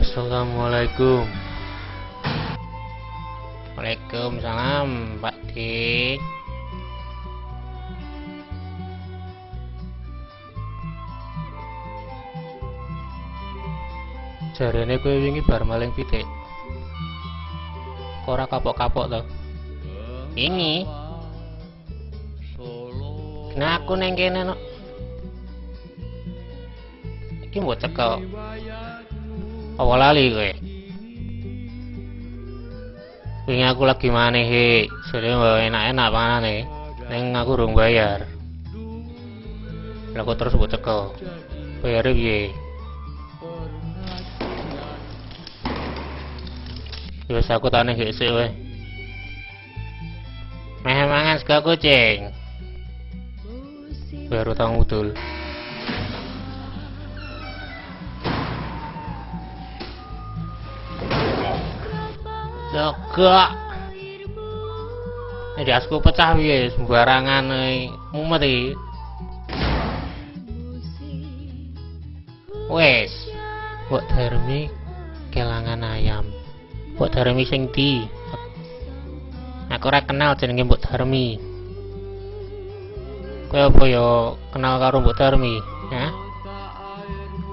Assalamualaikum. Waalaikumsalam, Pak D. Jarene kowe wingi bar maling pitik. Kok ora kapok-kapok to? Wingi. Nah aku neng kene no. Iki mbok cekel. Apa lali kowe? Wingi aku lagi maneh he, sering enak-enak panganane. Neng aku urung bayar. Lah kok terus mbok cekel. Bayare piye? Wis aku tak ning sik wae. Meh mangan sega kucing. Baru tang udul. Sega. Jadi asku pecah piye sembarangan mumet iki. Wes, Mbok Darmi kelangan ayam. Mbok Darmi sing ndi? Aku ora kenal jenenge Mbok Darmi. Kowe apa ya kenal karo Mbok Darmi? Hah?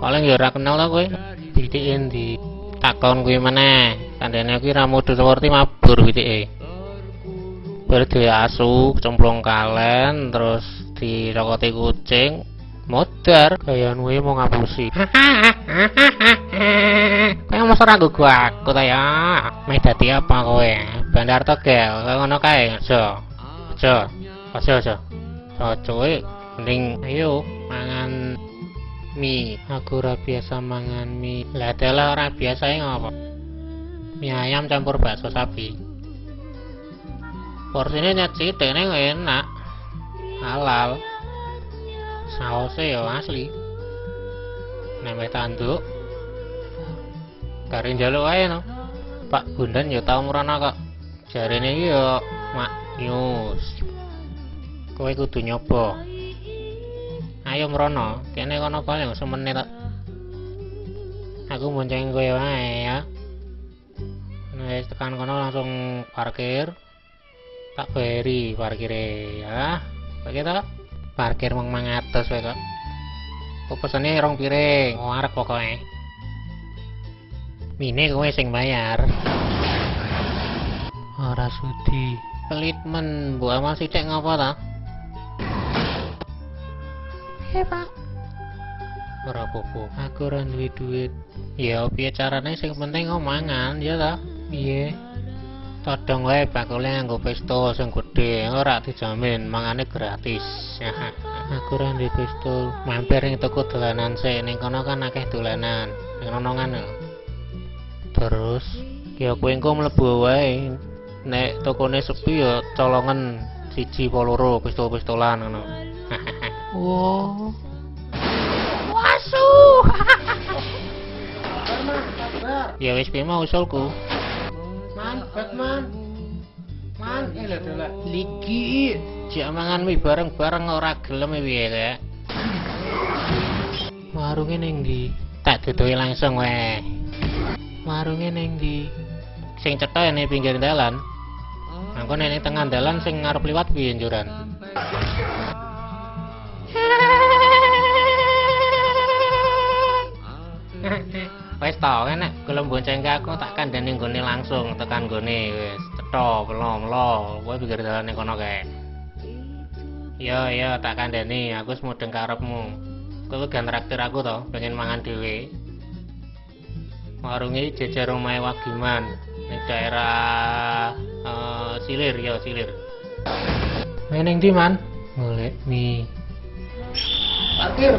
Paling ya ora kenal lah kowe. Pitike endi? Takon kuwi meneh. Kandhane kuwi ra modho seperti mabur pitike. Bar dhewe asu, cemplung kalen, terus dirokoti kucing, modar kayan kuwi mau ngapusi. Kowe mos ora nggo aku ta ya. Meh dadi apa kowe? Bandar Tegel, kowe ngono kae aja. Aja. Cocoke mending ayo mangan mie. Aku ora biasa mangan mie. Lah telah ora biasa ngopo? Mie ayam campur bakso sapi. Porsine nyet sithik ning enak. Halal. Sausé yo asli. Nembeh tanduk. Kare njaluk ae no. Pak Bundan yo tau mrono kok. Jarene iki yo maknyus. Kowe kudu nyoba. Ayo mrono, kene kono paling semene tok. Aku bonceng kowe wae ya. Wis tekan kono langsung parkir. Tak bayari parkire ya. Pakai ta? Parkir mung 500 wae kok. Kok pesane 2 piring. Oh arep pokoke. Mine kowe sing bayar. Ora sudi. Pelit men, mbok amal sithik ngopo ta? Pak. Ora apa-apa, aku ora duwe duit. Ya piye carane sing penting mangan ya ta? Piye? Todong wae bakule nganggo pistol sing gedhe, ora dijamin mangane gratis. Aku ora duwe pistol. Mampir ning toko dolanan sik, ning kono kan akeh dolanan. Ning nonongan. Terus ya kowe engko mlebu wae. Nek tokone sepi ya colongan 1 apa 2 pistol-pistolan ngono. Wow. Wasu. Ya wis piye mau usulku. Batman. Lho delok. Ligi, jak mangan mie bareng-bareng ora gelem piye kek. Warunge ning ndi? Tak duduhi langsung wae. Warunge ning ndi? Sing cetha ning pinggir dalan. Mangko ning tengah dalan sing ngarep liwat piye njuran? Wes to enak gelem bonceng aku tak kandhani nggone langsung tekan nggone wis cetha melo-melo kowe pinggir dalan ning kono kae. Ya tak kandhani aku wis mudeng karepmu. Kowe gan traktir aku to pengen mangan dhewe. Warunge jejer omahe Wagiman ning daerah Silir ya Silir. Ning ndi man? Golek mie. Parkir.